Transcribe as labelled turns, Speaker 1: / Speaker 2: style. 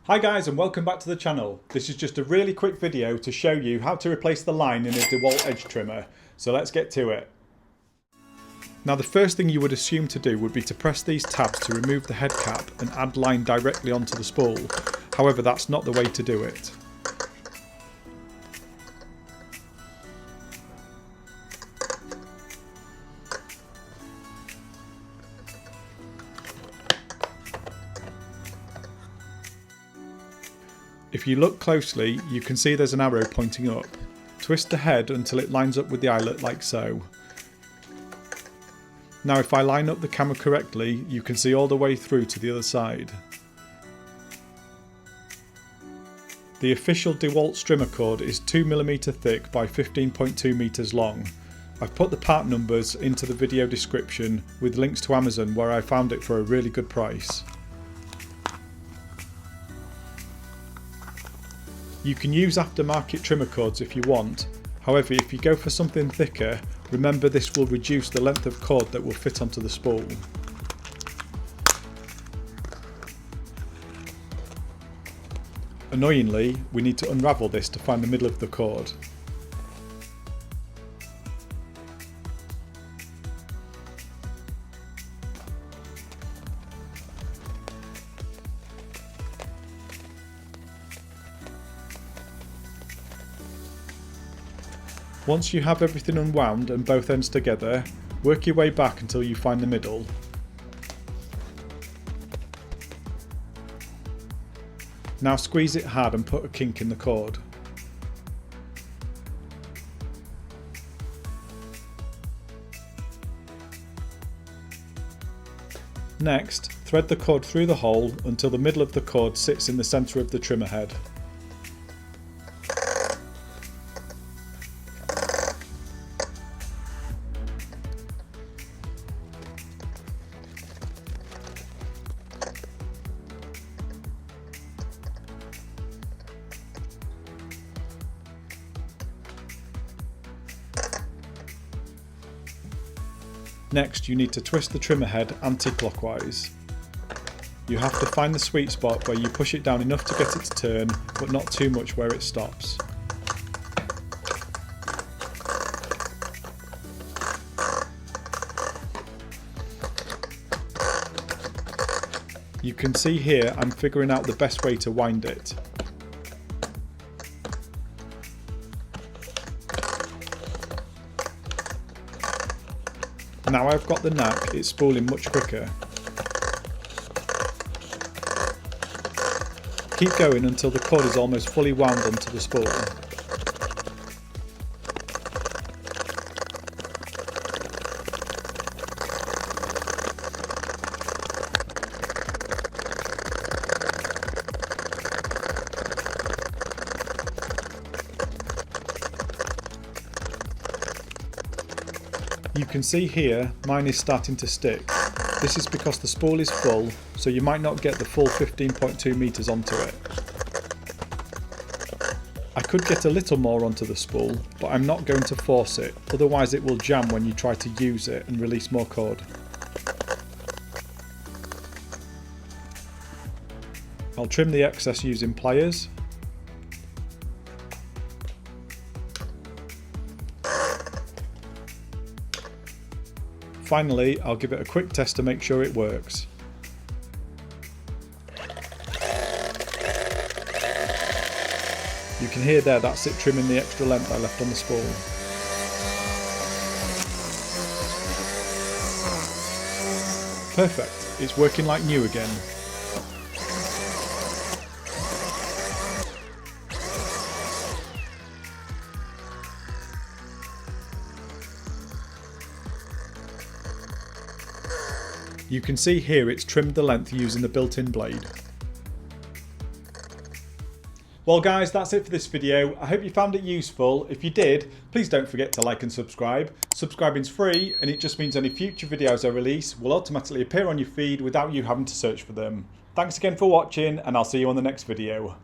Speaker 1: Hi guys and welcome back to the channel. This is just a really quick video to show you how to replace the line in a DeWalt Edge Trimmer. So let's get to it. Now the first thing you would assume to do would be to press these tabs to remove the head cap and add line directly onto the spool. However, that's not the way to do it. If you look closely, you can see there's an arrow pointing up. Twist the head until it lines up with the eyelet like so. Now if I line up the camera correctly, you can see all the way through to the other side. The official DeWalt trimmer cord is 2mm thick by 15.2 meters long. I've put the part numbers into the video description with links to Amazon where I found it for a really good price. You can use aftermarket trimmer cords if you want, however if you go for something thicker, remember this will reduce the length of cord that will fit onto the spool. Annoyingly, we need to unravel this to find the middle of the cord. Once you have everything unwound and both ends together, work your way back until you find the middle. Now squeeze it hard and put a kink in the cord. Next, thread the cord through the hole until the middle of the cord sits in the centre of the trimmer head. Next, you need to twist the trimmer head anti-clockwise. You have to find the sweet spot where you push it down enough to get it to turn, but not too much where it stops. You can see here I'm figuring out the best way to wind it. Now I've got the knack, it's spooling much quicker. Keep going until the cord is almost fully wound onto the spool. You can see here mine is starting to stick. This is because the spool is full, so you might not get the full 15.2 meters onto it. I could get a little more onto the spool, but I'm not going to force it, otherwise it will jam when you try to use it and release more cord. I'll trim the excess using pliers. Finally, I'll give it a quick test to make sure it works. You can hear there that's it trimming the extra length I left on the spool. Perfect, it's working like new again. You can see here it's trimmed the length using the built-in blade. Well guys, that's it for this video. I hope you found it useful. If you did, please don't forget to like and subscribe. Subscribing's free and it just means any future videos I release will automatically appear on your feed without you having to search for them. Thanks again for watching and I'll see you on the next video.